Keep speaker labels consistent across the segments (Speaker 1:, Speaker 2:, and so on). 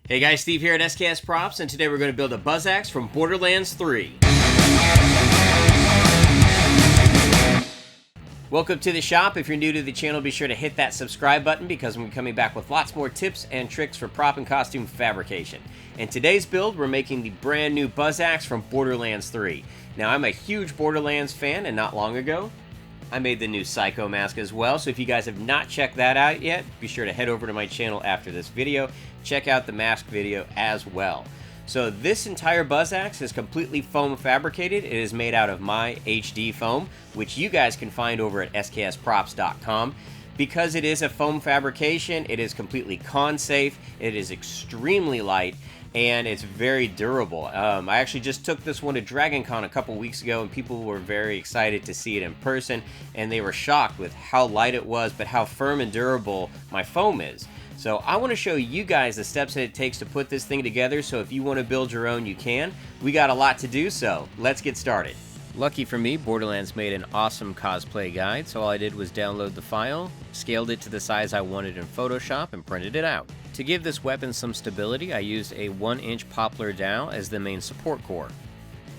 Speaker 1: Hey guys, Steve here at SKS Props, and today we're going to build a buzzaxe from Borderlands 3. Welcome to the shop. If you're new to the channel, be sure to hit that subscribe button because we're coming back with lots more tips and tricks for prop and costume fabrication. In today's build, we're making the brand new buzzaxe from Borderlands 3. Now, I'm a huge Borderlands fan, and not long ago, I made the new Psycho mask as well, so if you guys have not checked that out yet, be sure to head over to my channel after this video. Check out the mask video as well. So this entire buzzaxe is completely foam fabricated. It is made out of my HD foam, which you guys can find over at sksprops.com. Because it is a foam fabrication, it is completely con-safe, it is extremely light, and it's very durable. I actually just took this one to DragonCon a couple weeks ago, and people were very excited to see it in person, and they were shocked with how light it was, but how firm and durable my foam is. So I want to show you guys the steps that it takes to put this thing together, so if you want to build your own, you can. We got a lot to do, so let's get started. Lucky for me, Borderlands made an awesome cosplay guide, so all I did was download the file, scaled it to the size I wanted in Photoshop, and printed it out. To give this weapon some stability, I used a 1-inch poplar dowel as the main support core.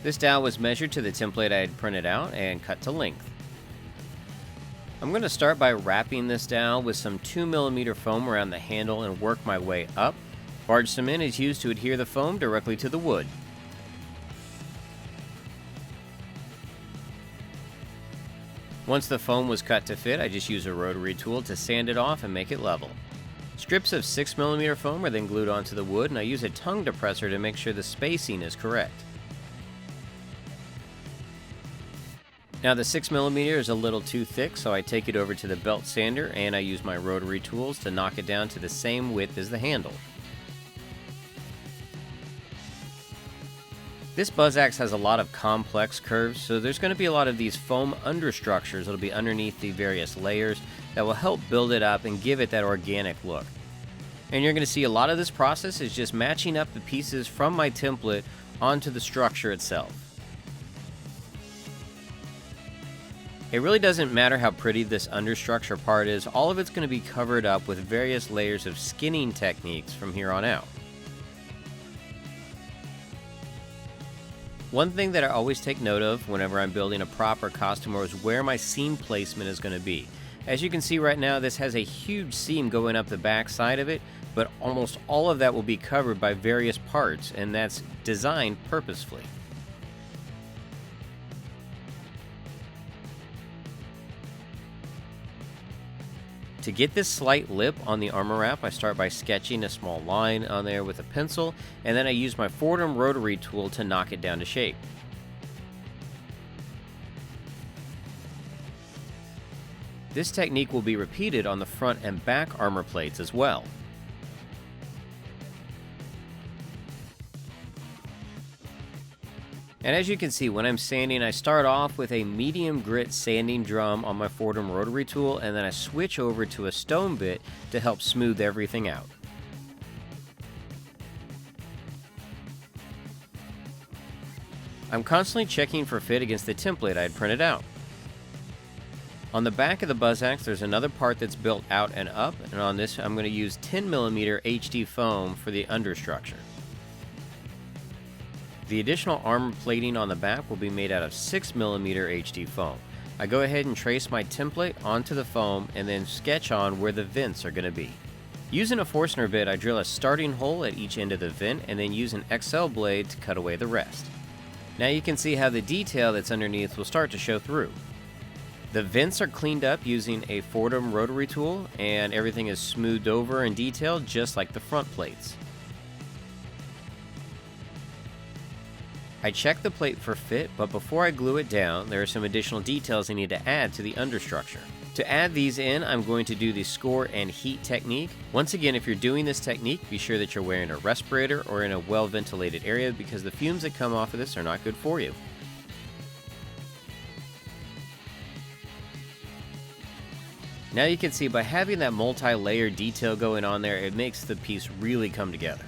Speaker 1: This dowel was measured to the template I had printed out and cut to length. I'm going to start by wrapping this dowel with some 2mm foam around the handle and work my way up. Barge cement is used to adhere the foam directly to the wood. Once the foam was cut to fit, I just use a rotary tool to sand it off and make it level. Strips of 6mm foam are then glued onto the wood, and I use a tongue depressor to make sure the spacing is correct. Now the 6mm is a little too thick, so I take it over to the belt sander and I use my rotary tools to knock it down to the same width as the handle. This buzzaxe has a lot of complex curves, so there's going to be a lot of these foam understructures that'll be underneath the various layers that will help build it up and give it that organic look. And you're going to see a lot of this process is just matching up the pieces from my template onto the structure itself. It really doesn't matter how pretty this understructure part is, all of it's going to be covered up with various layers of skinning techniques from here on out. One thing that I always take note of whenever I'm building a prop or costume is where my seam placement is going to be. As you can see right now, this has a huge seam going up the back side of it, but almost all of that will be covered by various parts, and that's designed purposefully. To get this slight lip on the armor wrap, I start by sketching a small line on there with a pencil, and then I use my Fordham rotary tool to knock it down to shape. This technique will be repeated on the front and back armor plates as well. And as you can see, when I'm sanding, I start off with a medium grit sanding drum on my Fordham rotary tool, and then I switch over to a stone bit to help smooth everything out. I'm constantly checking for fit against the template I had printed out. On the back of the buzzaxe, there's another part that's built out and up, and on this I'm going to use 10mm HD foam for the understructure. The additional armor plating on the back will be made out of 6mm HD foam. I go ahead and trace my template onto the foam and then sketch on where the vents are going to be. Using a Forstner bit, I drill a starting hole at each end of the vent and then use an XL blade to cut away the rest. Now you can see how the detail that's underneath will start to show through. The vents are cleaned up using a Fordham rotary tool, and everything is smoothed over and detailed just like the front plates. I check the plate for fit, but before I glue it down, there are some additional details I need to add to the understructure. To add these in, I'm going to do the score and heat technique. Once again, if you're doing this technique, be sure that you're wearing a respirator or in a well-ventilated area because the fumes that come off of this are not good for you. Now you can see by having that multi-layer detail going on there, it makes the piece really come together.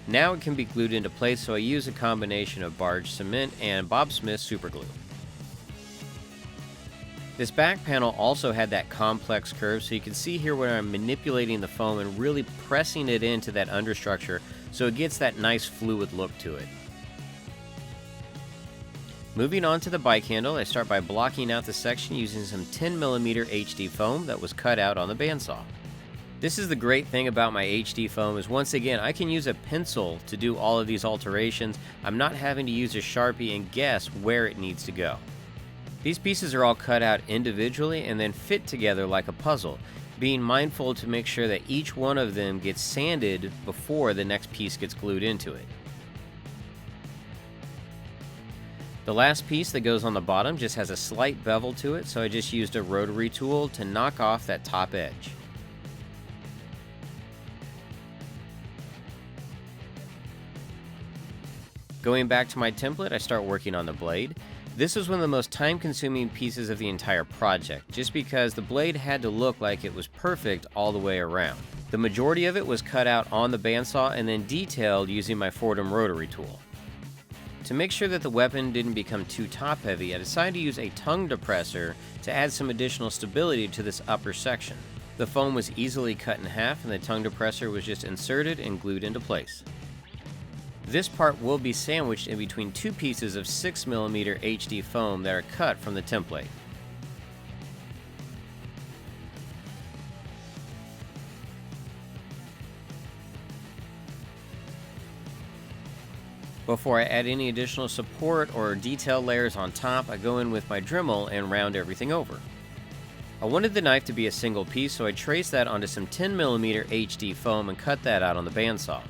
Speaker 1: Now it can be glued into place, so I use a combination of barge cement and Bob Smith super glue. This back panel also had that complex curve, so you can see here where I'm manipulating the foam and really pressing it into that understructure so it gets that nice fluid look to it. Moving on to the bike handle, I start by blocking out the section using some 10mm HD foam that was cut out on the bandsaw. This is the great thing about my HD foam is once again I can use a pencil to do all of these alterations. I'm not having to use a Sharpie and guess where it needs to go. These pieces are all cut out individually and then fit together like a puzzle, being mindful to make sure that each one of them gets sanded before the next piece gets glued into it. The last piece that goes on the bottom just has a slight bevel to it, so I just used a rotary tool to knock off that top edge. Going back to my template, I start working on the blade. This was one of the most time-consuming pieces of the entire project, just because the blade had to look like it was perfect all the way around. The majority of it was cut out on the bandsaw and then detailed using my Fordham rotary tool. To make sure that the weapon didn't become too top-heavy, I decided to use a tongue depressor to add some additional stability to this upper section. The foam was easily cut in half and the tongue depressor was just inserted and glued into place. This part will be sandwiched in between two pieces of 6mm HD foam that are cut from the template. Before I add any additional support or detail layers on top, I go in with my Dremel and round everything over. I wanted the knife to be a single piece, so I traced that onto some 10mm HD foam and cut that out on the bandsaw.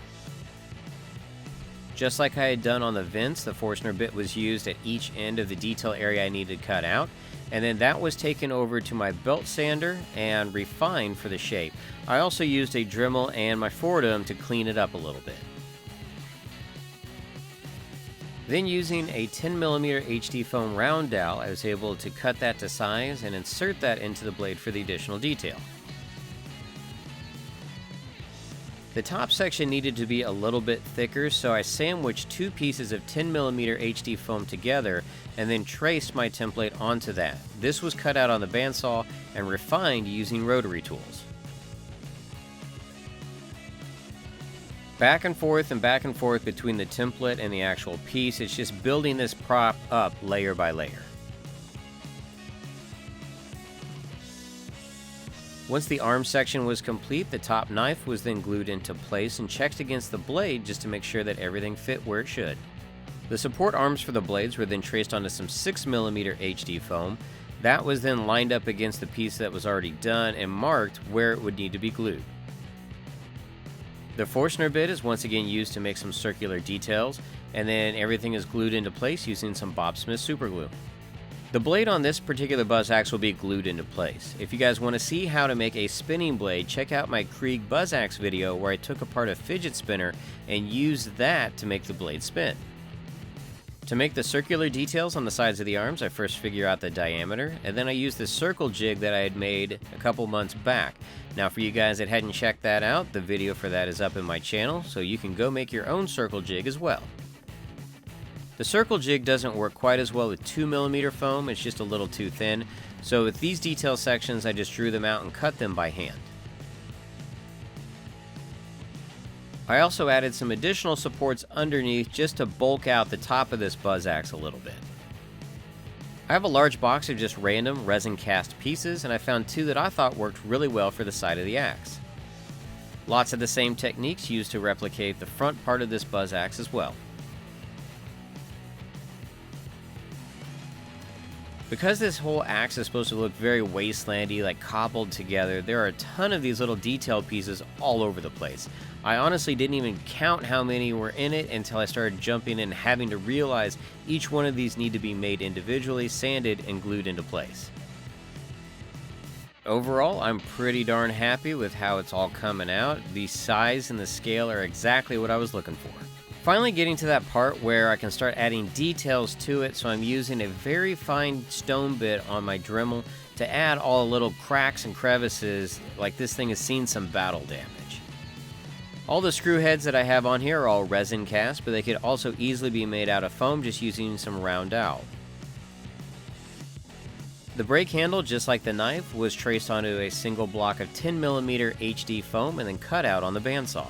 Speaker 1: Just like I had done on the vents, the Forstner bit was used at each end of the detail area I needed cut out, and then that was taken over to my belt sander and refined for the shape. I also used a Dremel and my Fordham to clean it up a little bit. Then using a 10mm HD foam round dowel, I was able to cut that to size and insert that into the blade for the additional detail. The top section needed to be a little bit thicker, so I sandwiched two pieces of 10mm HD foam together and then traced my template onto that. This was cut out on the bandsaw and refined using rotary tools. Back and forth between the template and the actual piece, it's just building this prop up layer by layer. Once the arm section was complete, the top knife was then glued into place and checked against the blade just to make sure that everything fit where it should. The support arms for the blades were then traced onto some 6mm HD foam. That was then lined up against the piece that was already done and marked where it would need to be glued. The Forstner bit is once again used to make some circular details, and then everything is glued into place using some Bob Smith superglue. The blade on this particular buzzaxe will be glued into place. If you guys want to see how to make a spinning blade, check out my Krieg buzzaxe video where I took apart a fidget spinner and used that to make the blade spin. To make the circular details on the sides of the arms, I first figure out the diameter, and then I use this circle jig that I had made a couple months back. Now for you guys that hadn't checked that out, the video for that is up in my channel, so you can go make your own circle jig as well. The circle jig doesn't work quite as well with 2mm foam, it's just a little too thin, so with these detail sections I just drew them out and cut them by hand. I also added some additional supports underneath just to bulk out the top of this buzzaxe a little bit. I have a large box of just random resin cast pieces, and I found two that I thought worked really well for the side of the axe. Lots of the same techniques used to replicate the front part of this buzzaxe as well. Because this whole axe is supposed to look very wastelandy, like cobbled together, there are a ton of these little detail pieces all over the place. I honestly didn't even count how many were in it until I started jumping in and having to realize each one of these need to be made individually, sanded, and glued into place. Overall, I'm pretty darn happy with how it's all coming out. The size and the scale are exactly what I was looking for. Finally getting to that part where I can start adding details to it, so I'm using a very fine stone bit on my Dremel to add all the little cracks and crevices like this thing has seen some battle damage. All the screw heads that I have on here are all resin cast, but they could also easily be made out of foam just using some round dowel. The brake handle, just like the knife, was traced onto a single block of 10mm HD foam and then cut out on the bandsaw.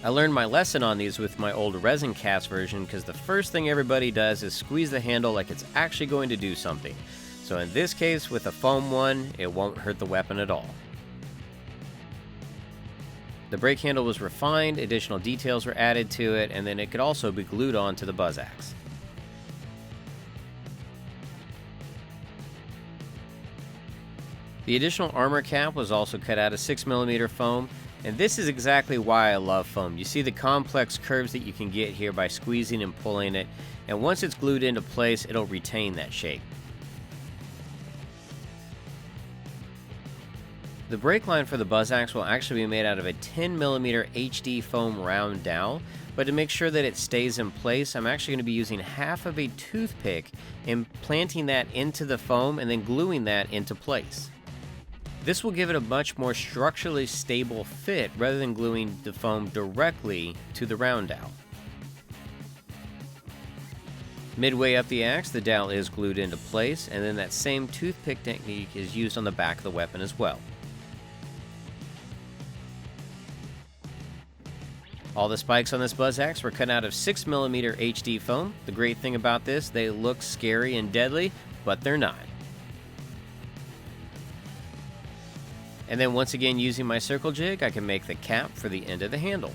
Speaker 1: I learned my lesson on these with my old resin cast version because the first thing everybody does is squeeze the handle like it's actually going to do something. So in this case, with a foam one, it won't hurt the weapon at all. The brake handle was refined, additional details were added to it, and then it could also be glued on to the buzzaxe. The additional armor cap was also cut out of 6mm foam, and this is exactly why I love foam. You see the complex curves that you can get here by squeezing and pulling it, and once it's glued into place, it'll retain that shape. The brake line for the buzzaxe will actually be made out of a 10mm HD foam round dowel, but to make sure that it stays in place, I'm actually going to be using half of a toothpick and planting that into the foam and then gluing that into place. This will give it a much more structurally stable fit rather than gluing the foam directly to the round dowel. Midway up the axe, the dowel is glued into place, and then that same toothpick technique is used on the back of the weapon as well. All the spikes on this buzzaxe were cut out of 6mm HD foam. The great thing about this, they look scary and deadly, but they're not. And then once again, using my circle jig, I can make the cap for the end of the handle.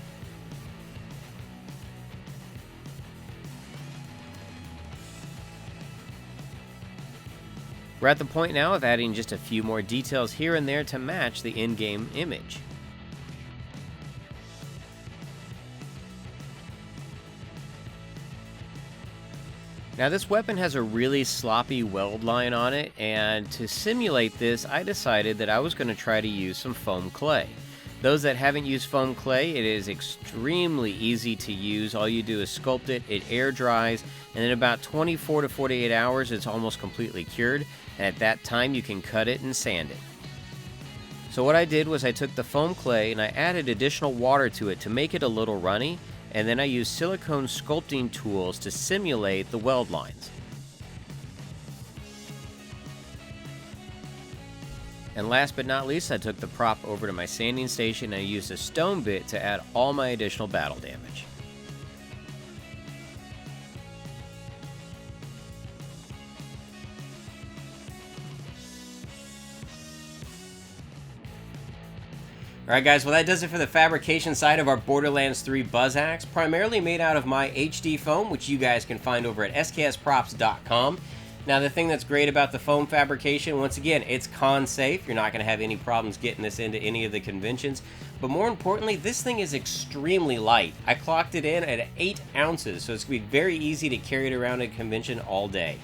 Speaker 1: We're at the point now of adding just a few more details here and there to match the in-game image. Now this weapon has a really sloppy weld line on it, and to simulate this, I decided that I was going to try to use some foam clay. Those that haven't used foam clay, it is extremely easy to use. All you do is sculpt it, it air dries, and in about 24 to 48 hours it's almost completely cured, and at that time you can cut it and sand it. So what I did was I took the foam clay and I added additional water to it to make it a little runny, and then I used silicone sculpting tools to simulate the weld lines. And last but not least, I took the prop over to my sanding station and I used a stone bit to add all my additional battle damage.
Speaker 2: Alright guys, well that does it for the fabrication side of our Borderlands 3 buzzaxe, primarily made out of my HD foam, which you guys can find over at sksprops.com. Now the thing that's great about the foam fabrication, once again, it's con safe. You're not going to have any problems getting this into any of the conventions. But more importantly, this thing is extremely light. I clocked it in at 8 ounces, so it's going to be very easy to carry it around at a convention all day.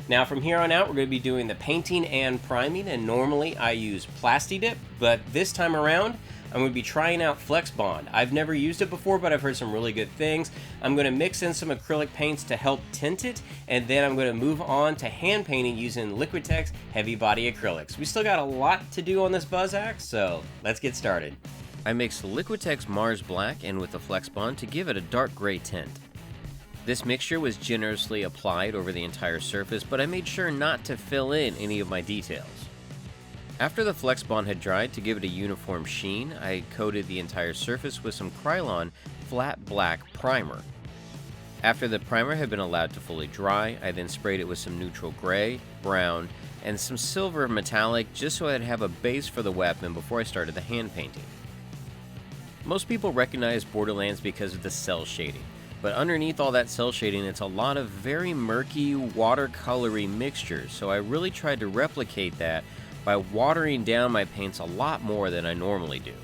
Speaker 2: Now from here on out, we're going to be doing the painting and priming, and normally I use Plasti-Dip, but this time around, I'm going to be trying out Flex Bond. I've never used it before, but I've heard some really good things. I'm going to mix in some acrylic paints to help tint it, and then I'm going to move on to hand painting using Liquitex heavy body acrylics. We still got a lot to do on this buzzaxe, so let's get started.
Speaker 1: I mixed Liquitex Mars Black in with the Flex Bond to give it a dark gray tint. This mixture was generously applied over the entire surface, but I made sure not to fill in any of my details. After the Flex Bond had dried, to give it a uniform sheen, I coated the entire surface with some Krylon flat black primer. After the primer had been allowed to fully dry, I then sprayed it with some neutral gray, brown, and some silver metallic just so I'd have a base for the weapon before I started the hand painting. Most people recognize Borderlands because of the cell shading, but underneath all that cell shading it's a lot of very murky, watercolory mixtures, so I really tried to replicate that by watering down my paints a lot more than I normally do.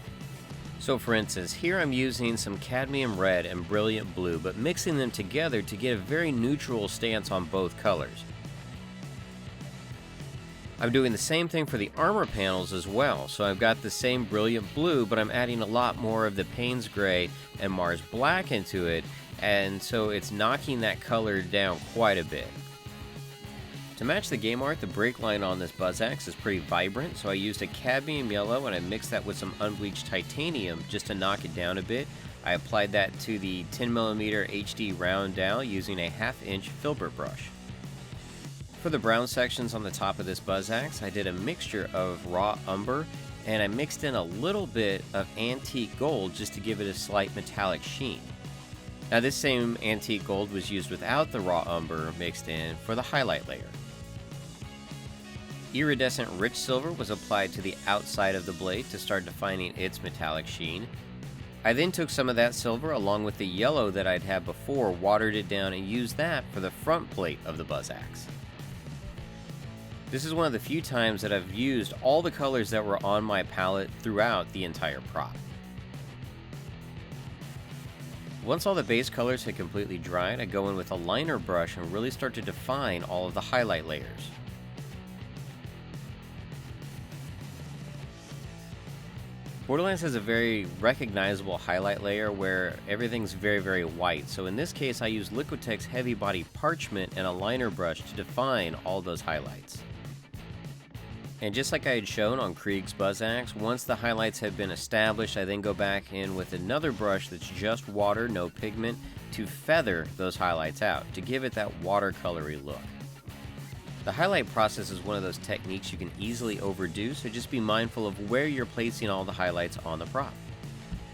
Speaker 1: So for instance, here I'm using some cadmium red and brilliant blue, but mixing them together to get a very neutral stance on both colors. I'm doing the same thing for the armor panels as well, so I've got the same brilliant blue, but I'm adding a lot more of the Payne's Gray and Mars Black into it, and so it's knocking that color down quite a bit.
Speaker 2: To match the game art, the brake line on this buzzaxe is pretty vibrant, so I used a cadmium yellow and I mixed that with some unbleached titanium just to knock it down a bit. I applied that to the 10mm HD round dowel using a 1/2 inch filbert brush. For the brown sections on the top of this buzzaxe, I did a mixture of raw umber and I mixed in a little bit of antique gold just to give it a slight metallic sheen. Now this same antique gold was used without the raw umber mixed in for the highlight layer. Iridescent rich silver was applied to the outside of the blade to start defining its metallic sheen. I then took some of that silver along with the yellow that I'd had before, watered it down, and used that for the front plate of the buzzaxe. This is one of the few times that I've used all the colors that were on my palette throughout the entire prop. Once all the base colors had completely dried, I go in with a liner brush and really start to define all of the highlight layers. Borderlands has a very recognizable highlight layer where everything's very white, so in this case I used Liquitex heavy body parchment and a liner brush to define all those highlights. And just like I had shown on Krieg's buzzaxe, once the highlights have been established, I then go back in with another brush that's just water, no pigment, to feather those highlights out, to give it that watercolory look. The highlight process is one of those techniques you can easily overdo, so just be mindful of where you're placing all the highlights on the prop.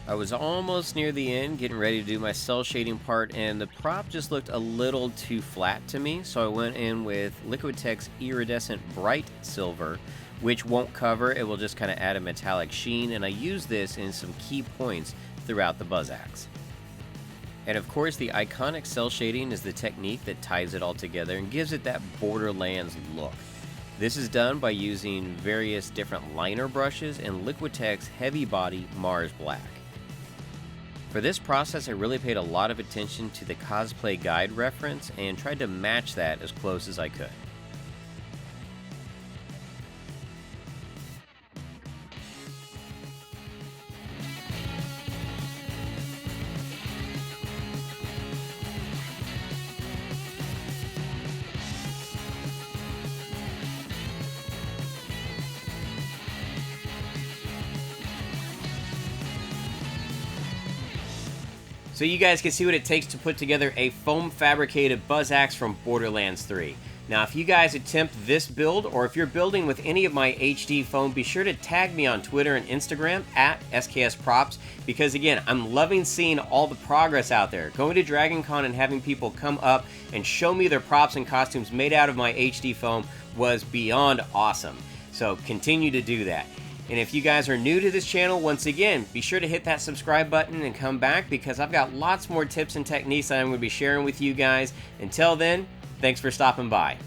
Speaker 2: I was almost near the end, getting ready to do my cell shading part, and the prop just looked a little too flat to me, so I went in with Liquitex Iridescent Bright Silver, which won't cover, it will just kind of add a metallic sheen, and I used this in some key points throughout the buzzaxe. And of course, the iconic cell shading is the technique that ties it all together and gives it that Borderlands look. This is done by using various different liner brushes and Liquitex Heavy Body Mars Black. For this process, I really paid a lot of attention to the Cosplay guide reference and tried to match that as close as I could.
Speaker 1: So you guys can see what it takes to put together a foam fabricated buzzaxe from Borderlands 3. Now if you guys attempt this build, or if you're building with any of my HD foam, be sure to tag me on Twitter and Instagram at SKSProps, because again, I'm loving seeing all the progress out there. Going to Dragon Con and having people come up and show me their props and costumes made out of my HD foam was beyond awesome. So continue to do that. And if you guys are new to this channel, once again, be sure to hit that subscribe button and come back, because I've got lots more tips and techniques that I'm going to be sharing with you guys. Until then, thanks for stopping by.